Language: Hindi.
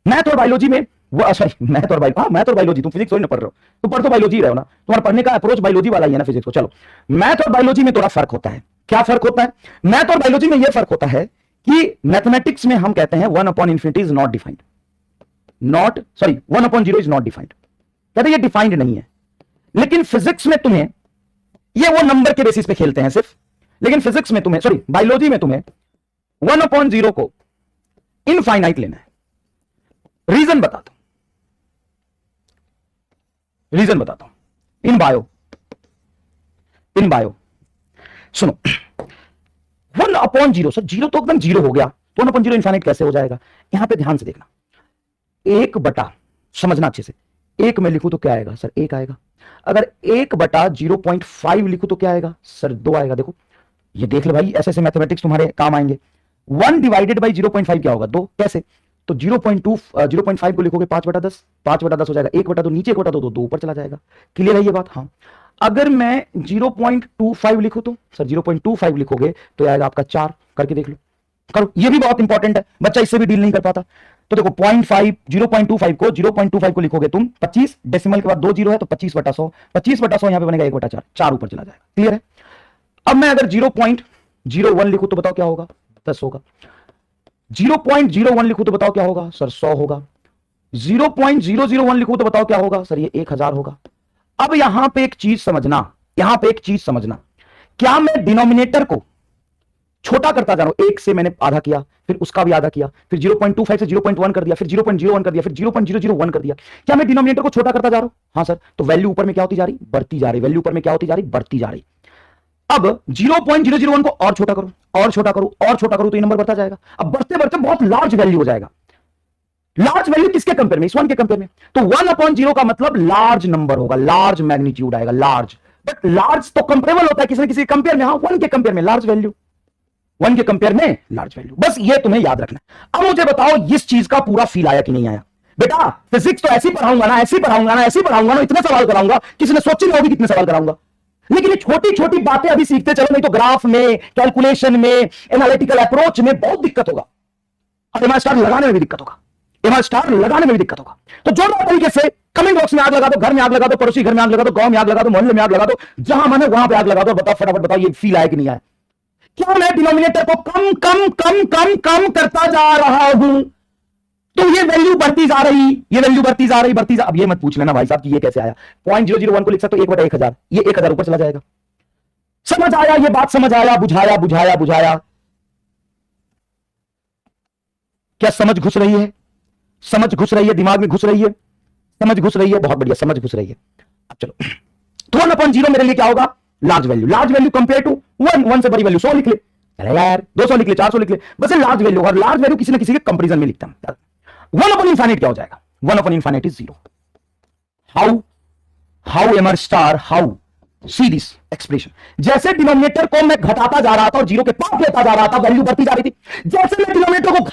मैथ और बायोलॉजी में वो सॉरी मैथ और बायोलॉजी, तुम फिजिक्स थोड़ी ना पढ़ रहे हो, तुम पढ़ तो बायोलॉजी ही रहे हो ना, तुम्हारा पढ़ने का अप्रोच बायोलॉजी वाला ही है ना फिजिक्स को। चलो, मैथ और बायोलॉजी में थोड़ा फर्क होता है। क्या फर्क होता है? मैथ और बायोलॉजी में यह फर्क होता है कि मैथमेटिक्स में हम कहते हैं 1/∞ is not defined, not sorry 1/0 is not defined, कहते ये डिफाइंड नहीं है। लेकिन फिजिक्स में तुम्हें ये वो नंबर के बेसिस पे खेलते हैं सिर्फ, लेकिन फिजिक्स में तुम्हें सॉरी बायोलॉजी में तुम्हें 1/0 को इनफाइनाइट लेना है। रीजन बताता हूं, इन बायो सुनो, 1/0 सर, जीरो तो एकदम जीरो हो गया, 1/0 इनफाइनाइट कैसे हो जाएगा? यहां पे ध्यान से देखना, 1/, समझना अच्छे से, 1 में लिखूं तो क्या आएगा सर? 1 आएगा। अगर 1/0.5 लिखूं तो क्या आएगा सर? 2 आएगा। देखो ये देख ले भाई, ऐसे ऐसे मैथमेटिक्स तुम्हारे काम आएंगे। 1 डिवाइडेड बाई 0.5 क्या होगा? 2। कैसे? तो 0.5 को लिखोगे 5/10, 5/10 हो जाएगा, 1/2 नीचे, 1/2 2 ऊपर चला जाएगा। क्लियर है ये बात? हाँ। अगर मैं 0.25 लिखूं तो सर 0.25 लिखोगे तो आएगा आपका 4। करके देख लो, करो, ये भी बहुत इंपॉर्टेंट है, बच्चा इससे भी डील नहीं कर पाता। तो देखो 0.25 को लिखोगे तुम 25, डेसिमल के बाद 2 जीरो है तो 25/100, 25/100 यहां पे बनेगा 1/4, 4 ऊपर चला जाएगा। क्लियर है? अब मैं अगर 0.01 लिखूं तो बताओ क्या होगा? 10 होगा। 0.01 लिखूं तो बताओ क्या होगा सर? 100 होगा। 0.001 लिखूं तो बताओ क्या होगा सर? ये 1000 होगा। अब यहां पे एक चीज समझना, क्या मैं डिनोमिनेटर को छोटा करता जा रहा हूं? 1 से मैंने आधा किया, फिर उसका भी आधा किया, फिर 0.25 से 0.1 कर दिया, फिर 0.01 कर दिया, फिर 0.001 कर दिया। क्या मैं डिनोमिनेटर को छोटा करता जा रहा हूं? हाँ सर। तो वैल्यू ऊपर में क्या होती जा रही? बढ़ती जा रही। वैल्यू ऊपर में क्या होती जा रही? बढ़ती जा रही। अब 0.001 को और छोटा करो, और छोटा करो, और छोटा करो, तो ये नंबर बढ़ता जाएगा। अब बढ़ते बढ़ते बहुत लार्ज वैल्यू हो जाएगा। लार्ज वैल्यू किसके कंपेयर में? इस 1 के कंपेयर में। तो 1/0 का मतलब लार्ज नंबर होगा, लार्ज मैग्नीट्यूड आएगा, लार्ज। बट लार्ज तो कंपेरेबल होता है किसी न किसी के कंपेयर में। हाँ, 1 के कंपेयर में लार्ज वैल्यू, 1 के कंपेयर में लार्ज वैल्यू। बस ये तुम्हें याद रखना। अब मुझे बताओ इस चीज का पूरा फील आया कि नहीं आया? बेटा फिजिक्स तो ऐसी पढ़ाऊंगा ना, ऐसी पढ़ाऊंगा ना, ऐसी पढ़ाऊंगा ना, इतने सवाल कराऊंगा किसी ने सोची नहीं होगी कितने सवाल कराऊंगा। लेकिन ये छोटी छोटी बातें अभी सीखते चलो, नहीं तो ग्राफ में, कैलकुलेशन में, एनालिटिकल अप्रोच में बहुत दिक्कत होगा, और एमआर स्टार लगाने में भी दिक्कत होगा, तो जोरदार तरीके से कमेंट बॉक्स में आग लगा दो, घर में आग लगा दो, पड़ोसी घर में आग लगा दो, गांव में आग लगा दो, मोहल्ले में आग लगा दो, जहां मन है वहां पे आग लगा दो। बताओ फटाफट बताओ ये फील आया कि नहीं आया? क्या मैं डिनोमिनेटर को कम कम कम कम कम करता जा रहा हूं तो ये वैल्यू बढ़ती जा रही, ये वैल्यू बढ़ती जा रही, बढ़ती जा। अब ये मत पूछ लेना भाई साहब कि ये कैसे आया। 0.001 को लिख सकते हो 1/1000, ये 1000 ऊपर चला जाएगा। समझ आया? ये बात समझ आया? बुझाया। क्या समझ घुस रही है? समझ घुस रही है, दिमाग में घुस रही है, समझ घुस रही है, बहुत बढ़िया, समझ घुस रही है। अब चलो, तो 1/0 मेरे लिए क्या होगा? लार्ज वैल्यू कंपेयर टू 1 से बड़ी वैल्यू 100 लिख ले, चले यार 200 लिख ले, 400 लिख ले, बस लार्ज वैल्यू। और लार्ज वैल्यू किसी ना किसी के कंपेरिजन में लिखता हूं। 1/∞ क्या हो जाएगा? 1/∞ is 0। How MR star, how see this expression. जैसे डिनोमिनेटर को मैं घटाता जा रहा था और 0 के पास लेता जा रहा था, वैल्यू बढ़ती जा रही थी। जैसे मैं डिनोमिनेटर को